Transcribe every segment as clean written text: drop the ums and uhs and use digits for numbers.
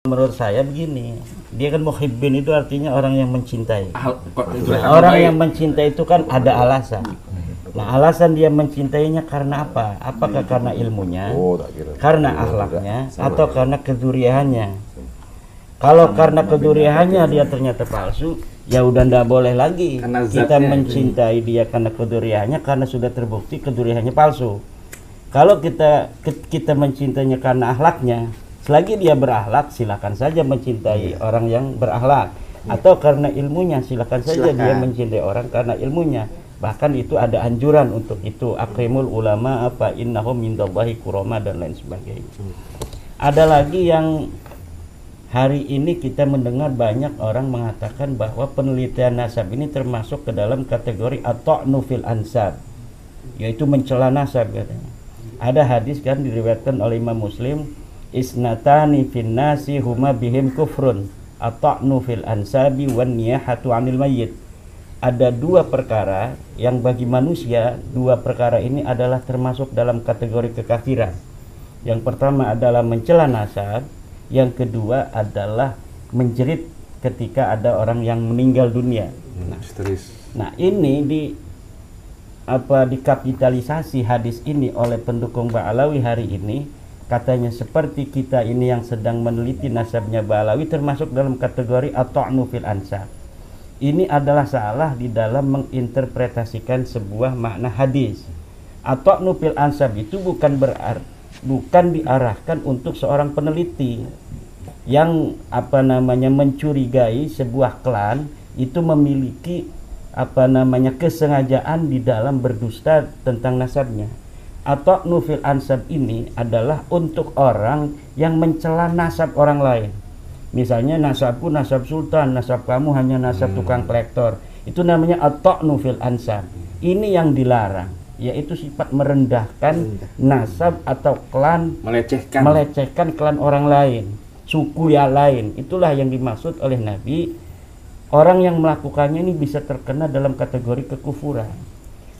Menurut saya begini, dia kan muhibbin itu artinya orang yang mencintai. Nah, orang yang mencintai itu kan ada alasan. Nah, alasan dia mencintainya karena apa? Apakah karena ilmunya, karena akhlaknya, atau karena keduriannya? Kalau karena keduriannya dia ternyata palsu, ya udah ndak boleh lagi kita mencintai dia karena keduriannya, karena sudah terbukti keduriannya palsu. Kalau kita mencintainya karena akhlaknya, selagi dia berakhlak, silakan saja mencintai orang yang berakhlak. Atau karena ilmunya, silakan saja dia mencintai orang karena ilmunya. Bahkan itu ada anjuran untuk itu, akrimul ulama apa innahum mindallahi kurama dan lain sebagainya. Ada lagi yang hari ini kita mendengar banyak orang mengatakan bahwa penelitian nasab ini termasuk ke dalam kategori at-ta'nu fil ansab, yaitu mencela nasab katanya. Ada hadis kan diriwayatkan oleh Imam Muslim, isnatani fin nasi huma bihim kufrun at-ta'nu fil ansabi wan niyahatu 'anil mayyit. Ada dua perkara yang bagi manusia, dua perkara ini adalah termasuk dalam kategori kekafiran. Yang pertama adalah mencela nasab, yang kedua adalah menjerit ketika ada orang yang meninggal dunia. Nah, ini dikapitalisasi hadis ini oleh pendukung Ba'alawi hari ini. Katanya seperti kita ini yang sedang meneliti nasabnya Ba'alawi termasuk dalam kategori at-ta'nu fil ansab. Ini adalah salah di dalam menginterpretasikan sebuah makna hadis. At-ta'nu fil ansab itu bukan diarahkan untuk seorang peneliti yang mencurigai sebuah klan itu memiliki kesengajaan di dalam berdusta tentang nasabnya. At-ta'nu fil ansab ini adalah untuk orang yang mencela nasab orang lain. Misalnya nasabku nasab sultan, nasab kamu hanya nasab tukang kolektor. Itu namanya at-ta'nu fil ansab. Ini yang dilarang, yaitu sifat merendahkan nasab atau klan, melecehkan klan orang lain, suku yang lain. Itulah yang dimaksud oleh Nabi. Orang yang melakukannya ini bisa terkena dalam kategori kekufuran.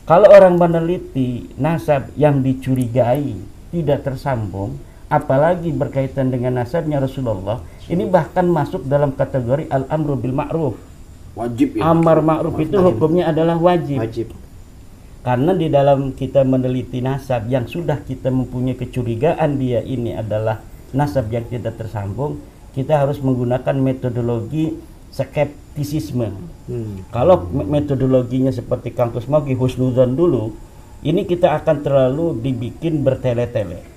Kalau orang meneliti nasab yang dicurigai tidak tersambung, apalagi berkaitan dengan nasabnya Rasulullah, ini bahkan masuk dalam kategori al-amru bil ma'ruf. Wajib ya. Amar ma'ruf itu hukumnya adalah wajib. Karena di dalam kita meneliti nasab yang sudah kita mempunyai kecurigaan dia ini adalah nasab yang tidak tersambung, kita harus menggunakan metodologi skeptisisme. Kalau metodologinya seperti Kampus Magi husnuzon dulu, ini kita akan terlalu dibikin bertele-tele.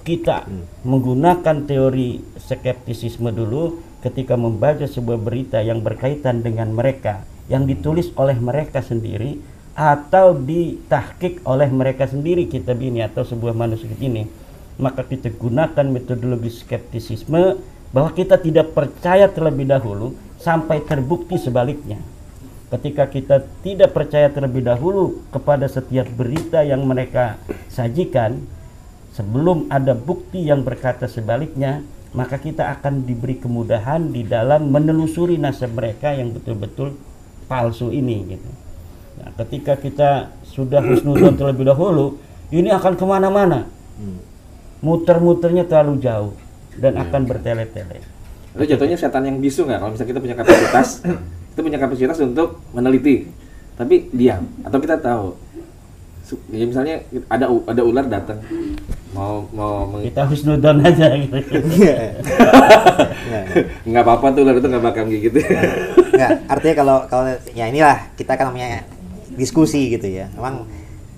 Kita menggunakan teori skeptisisme dulu ketika membaca sebuah berita yang berkaitan dengan mereka, yang ditulis oleh mereka sendiri atau ditahqiq oleh mereka sendiri, kitab ini atau sebuah manuskrip ini, maka kita gunakan metodologi skeptisisme bahwa kita tidak percaya terlebih dahulu sampai terbukti sebaliknya. Ketika kita tidak percaya terlebih dahulu kepada setiap berita yang mereka sajikan, sebelum ada bukti yang berkata sebaliknya, maka kita akan diberi kemudahan di dalam menelusuri nasab mereka yang betul-betul palsu ini gitu. Nah, ketika kita sudah husnuzon terlebih dahulu, ini akan kemana-mana, muter-muternya terlalu jauh dan akan bertele-tele. Itu jatuhnya setan yang bisu nggak? Kalau misalnya kita punya kapasitas untuk meneliti, tapi diam, atau kita tahu, ya misalnya ada ular datang mau kita husnuzon aja gitu. Nggak apa-apa tuh, ular itu nggak bakal gitu. Nggak, artinya kalau ya inilah kita kan namanya diskusi gitu ya. Memang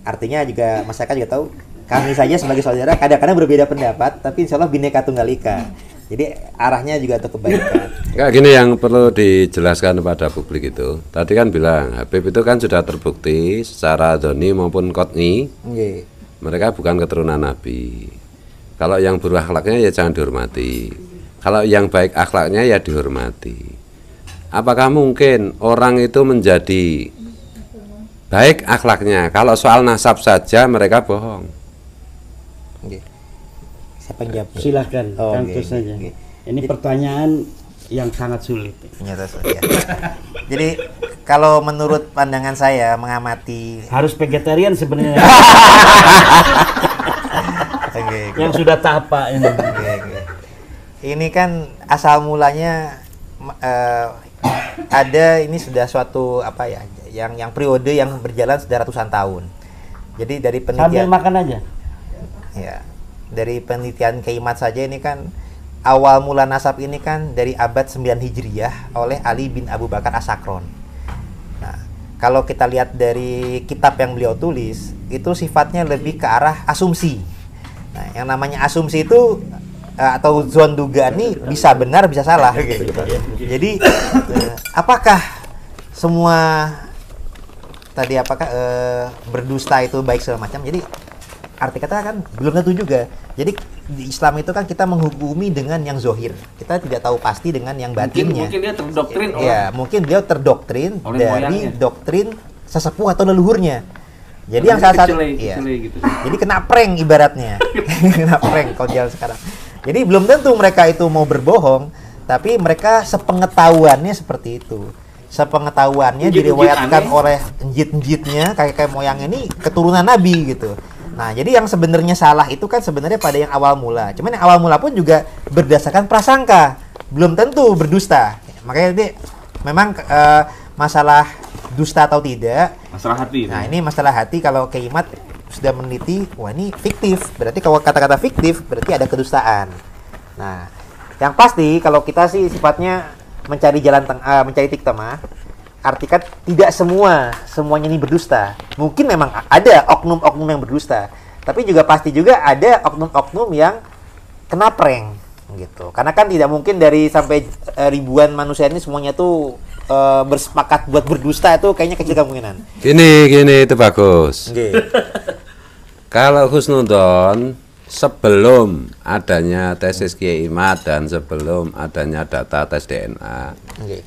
artinya juga masyarakat juga tahu kami saja sebagai saudara kadang-kadang berbeda pendapat, tapi insya Allah Bhinneka Tunggal Ika. Jadi arahnya juga untuk kebaikan. Kayak gini yang perlu dijelaskan kepada publik itu. Tadi kan bilang Habib itu kan sudah terbukti secara dhoni maupun qot'i. Mereka bukan keturunan Nabi. Kalau yang buruk akhlaknya ya jangan dihormati. Kalau yang baik akhlaknya ya dihormati. Apakah mungkin orang itu menjadi baik akhlaknya kalau soal nasab saja mereka bohong? Siapa yang jawab? Silahkan, Kantus saja. Ini pertanyaan yang sangat sulit. Ya. Jadi kalau menurut pandangan saya mengamati, harus vegetarian sebenarnya. Yang sudah tapak ini. ini kan asal mulanya ada ini sudah suatu apa ya, yang periode yang berjalan sudah ratusan tahun. Jadi dari Sambil penelitian makan aja. ya, dari penelitian Keimat saja ini kan awal mula nasab ini kan dari abad 9 Hijriyah oleh Ali bin Abu Bakar As-Sakron. Nah, kalau kita lihat dari kitab yang beliau tulis, itu sifatnya lebih ke arah asumsi. Nah, yang namanya asumsi itu atau zon dugaan ini bisa benar bisa salah gitu. Jadi apakah semua tadi berdusta itu baik segala macam? Jadi arti kata kan belum tentu juga. Jadi di Islam itu kan kita menghukumi dengan yang zohir. Kita tidak tahu pasti dengan yang batinnya. Mungkin dia terdoktrin mungkin dia terdoktrin oleh dari moyangnya. Doktrin sesepuh atau leluhurnya. Jadi yang salah satu gitu. Jadi kena prank ibaratnya. Kena prank kalau jalan sekarang. Jadi belum tentu mereka itu mau berbohong, tapi mereka sepengetahuannya seperti itu. Sepengetahuannya diriwayatkan oleh njit-njitnya, kakek moyangnya ini keturunan Nabi gitu. Nah, jadi yang sebenarnya salah itu kan sebenarnya pada yang awal mula. Cuman yang awal mula pun juga berdasarkan prasangka, belum tentu berdusta. Makanya ini memang masalah dusta atau tidak. Masalah hati. Nah, ini masalah hati. Kalau Keimat sudah meneliti, wah ini fiktif. Berarti kalau kata-kata fiktif berarti ada kedustaan. Nah, yang pasti kalau kita sih sifatnya mencari jalan tengah, mencari titik tengah. Artikan tidak semuanya ini berdusta. Mungkin memang ada oknum-oknum yang berdusta, tapi juga pasti juga ada oknum-oknum yang kena prank gitu. Karena kan tidak mungkin dari sampai ribuan manusia ini semuanya tuh bersepakat buat berdusta, itu kayaknya kecil kemungkinan. Gini itu bagus. Okay. Kalau husnudon sebelum adanya tes Keimat dan sebelum adanya data tes DNA,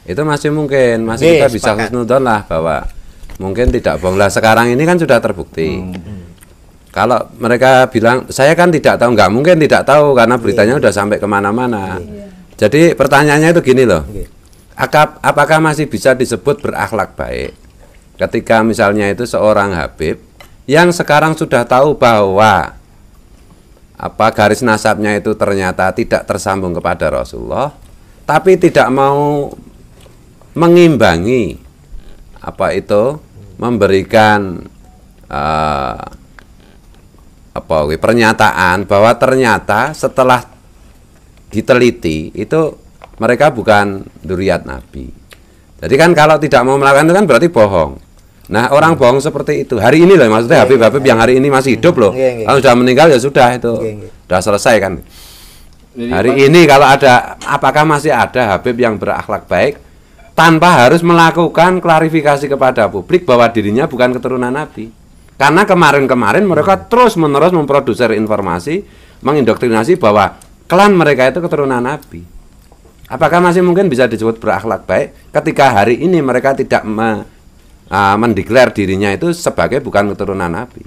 itu masih mungkin, kita bisa husnudon lah bahwa mungkin tidak bohong lah. Sekarang ini kan sudah terbukti. Kalau mereka bilang saya kan tidak tahu, nggak mungkin tidak tahu karena beritanya udah sampai kemana-mana. Jadi pertanyaannya itu gini loh, apakah masih bisa disebut berakhlak baik ketika misalnya itu seorang Habib yang sekarang sudah tahu bahwa garis nasabnya itu ternyata tidak tersambung kepada Rasulullah, tapi tidak mau mengimbangi memberikan pernyataan bahwa ternyata setelah diteliti itu mereka bukan dzurriyyat Nabi. Jadi kan kalau tidak mau melakukan itu kan berarti bohong. Nah, orang bohong seperti itu hari ini loh, maksudnya Habib yang hari ini masih hidup loh. Kalau sudah meninggal ya sudah itu. Sudah selesai kan. Hari ini kalau ada, apakah masih ada Habib yang berakhlak baik tanpa harus melakukan klarifikasi kepada publik bahwa dirinya bukan keturunan Nabi? Karena kemarin-kemarin mereka terus-menerus memproduksi informasi, mengindoktrinasi bahwa klan mereka itu keturunan Nabi. Apakah masih mungkin bisa disebut berakhlak baik ketika hari ini mereka tidak mendeklar dirinya itu sebagai bukan keturunan Nabi?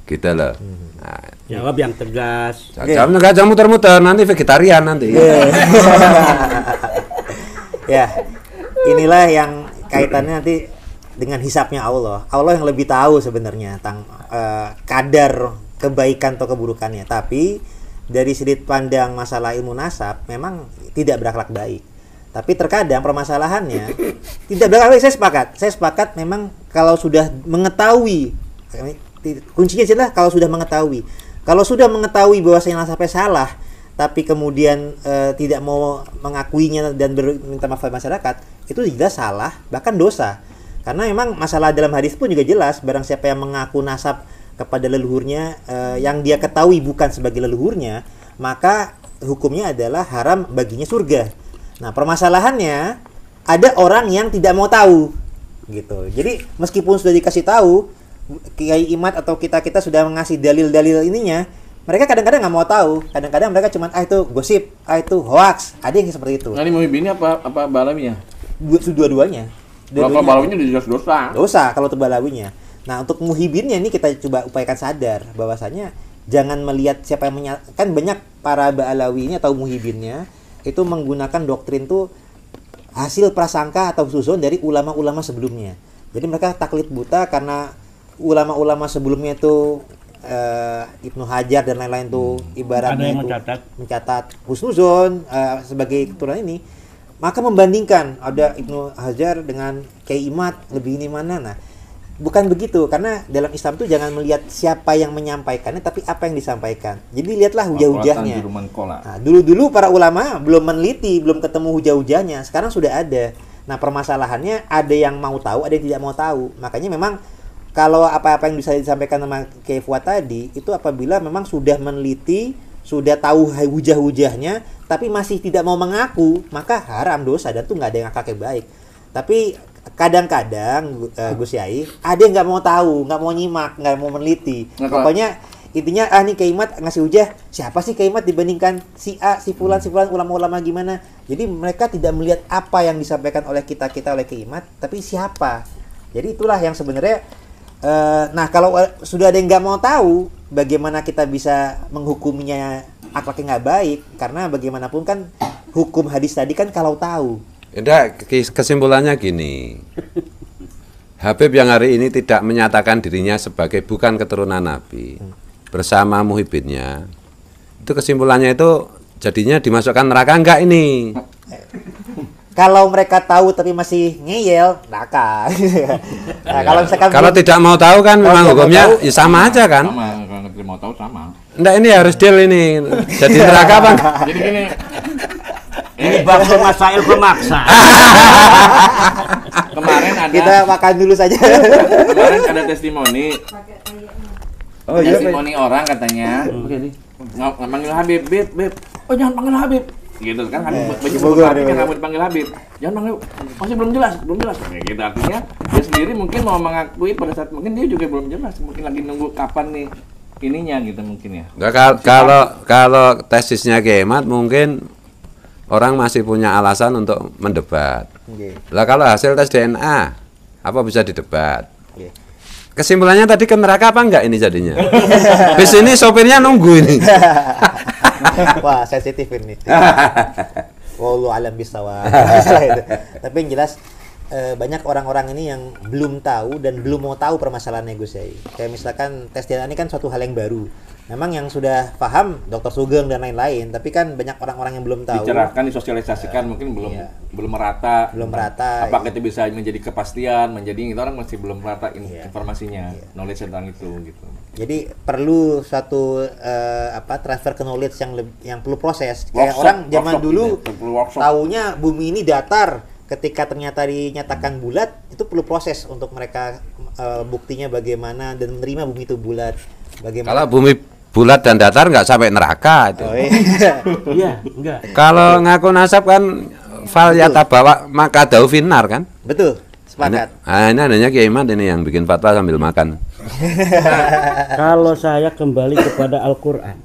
Gitu loh. Nah, jawab yang tegas. Jangan muter-muter, nanti vegetarian nanti. Ya, inilah yang kaitannya nanti dengan hisabnya Allah. Allah yang lebih tahu sebenarnya tentang kadar kebaikan atau keburukannya. Tapi dari sudut pandang masalah ilmu nasab memang tidak berakhlak baik. Tapi terkadang permasalahannya tidak berakhlak baik. Saya sepakat memang kalau sudah mengetahui, kuncinya adalah kalau sudah mengetahui. Kalau sudah mengetahui bahwasanya nasabnya salah, tapi kemudian tidak mau mengakuinya dan minta maaf kepada masyarakat, itu jelas salah, bahkan dosa. Karena memang masalah dalam hadis pun juga jelas, barang siapa yang mengaku nasab kepada leluhurnya yang dia ketahui bukan sebagai leluhurnya, maka hukumnya adalah haram baginya surga. Nah, permasalahannya ada orang yang tidak mau tahu gitu. Jadi meskipun sudah dikasih tahu, Kiai Imat atau kita sudah mengasih dalil-dalil ininya, mereka kadang-kadang nggak mau tahu. Kadang-kadang mereka cuma itu gosip, itu hoax. Ada yang seperti itu. Nah, ini Muhyiddin apa Balawinya? Dua-duanya. Kalau Balawinya jelas dosa. Dosa kalau Balawinya. Nah, untuk Muhyiddinnya ini kita coba upayakan sadar bahwasanya jangan melihat siapa yang kan banyak para Balawi ini atau Muhyiddinnya itu menggunakan doktrin tuh hasil prasangka atau suzon dari ulama-ulama sebelumnya. Jadi mereka taklid buta karena ulama-ulama sebelumnya itu Ibnu Hajar dan lain-lain tuh ibaratnya Ada yang itu mencatat husnuzon sebagai keturunan ini, maka membandingkan ada Ibnu Hajar dengan Kiai Imad lebih ini mana. Nah, bukan begitu, karena dalam Islam tuh jangan melihat siapa yang menyampaikannya, tapi apa yang disampaikan. Jadi lihatlah hujah-hujahnya. Nah, dulu-dulu para ulama belum meneliti, belum ketemu hujah-hujahnya. Sekarang sudah ada. Nah, permasalahannya ada yang mau tahu, ada yang tidak mau tahu. Makanya memang kalau apa-apa yang bisa disampaikan sama Kiai Fuad tadi, itu apabila memang sudah meneliti, sudah tahu hujah-hujahnya, tapi masih tidak mau mengaku, maka haram, dosa, dan tuh nggak ada yang akhlaknya baik. Tapi kadang-kadang Gus Yai ada yang nggak mau tahu, nggak mau nyimak, nggak mau meneliti. Pokoknya intinya nih Kiai Imad ngasih hujah, siapa sih Kiai Imad dibandingkan si A, si fulan, ulama-ulama gimana. Jadi mereka tidak melihat apa yang disampaikan oleh kita oleh Kiai Imad, tapi siapa. Jadi itulah yang sebenarnya nah kalau sudah ada yang nggak mau tahu, bagaimana kita bisa menghukuminya akhlaknya nggak baik? Karena bagaimanapun kan hukum hadis tadi kan kalau tahu. Enggak, kesimpulannya gini. Habib yang hari ini tidak menyatakan dirinya sebagai bukan keturunan Nabi bersama muhibinnya, itu kesimpulannya itu jadinya dimasukkan neraka enggak ini? Kalau mereka tahu tapi masih ngeyel, neraka. Nah, kalau misalkan kalau tidak mau tahu kan memang hukumnya ya sama aja kan? Sama, kalau tidak mau tahu sama. Enggak, ini harus deal ini. Jadi neraka Bang. Jadi gini, ini bakso masail pemaksa. kemarin ada kita makan dulu saja. kemarin ada testimoni. Oh iya, Testimoni orang katanya. Manggil Habib, Beb. Oh jangan panggil Habib. Gitu kan Habib baju kan Habib panggil Habib. Jangan panggil, masih belum jelas. Kayak gitu artinya dia sendiri mungkin mau mengakui pada saat mungkin dia juga belum jelas, mungkin lagi nunggu kapan nih ininya gitu mungkin ya. Nggak, kalau tesisnya Kemat mungkin orang masih punya alasan untuk mendebat. Lah kalau hasil tes DNA apa bisa didebat? Kesimpulannya tadi ke neraka apa enggak ini jadinya? Bis ini sopirnya nunggu ini. Wah, sensitif ini. Wallahu alam bisawab. Tapi yang jelas banyak orang-orang ini yang belum tahu dan belum mau tahu permasalahannya Gus Yai. Kayak misalkan tes DNA ini kan suatu hal yang baru. Memang yang sudah paham Dr. Sugeng dan lain-lain, tapi kan banyak orang-orang yang belum tahu. Dicerahkan, disosialisasikan, mungkin belum merata. Belum merata. Apakah itu bisa menjadi kepastian, menjadi itu orang masih belum merata informasinya, knowledge tentang itu gitu. Jadi perlu suatu transfer ke knowledge yang perlu proses. Kayak orang zaman dulu taunya bumi ini datar, ketika ternyata dinyatakan bulat, itu perlu proses untuk mereka buktinya bagaimana dan menerima bumi itu bulat. Bagaimana? Kalau bumi bulat dan datar nggak sampai neraka itu. Oh, iya. Iya, enggak. Kalau ngaku nasab kan fal yata bawa maka daufinar kan? Betul, sepakat. Ini adanya Kiai Imad ini yang bikin fatwa sambil makan. Kalau saya kembali kepada Al-Quran,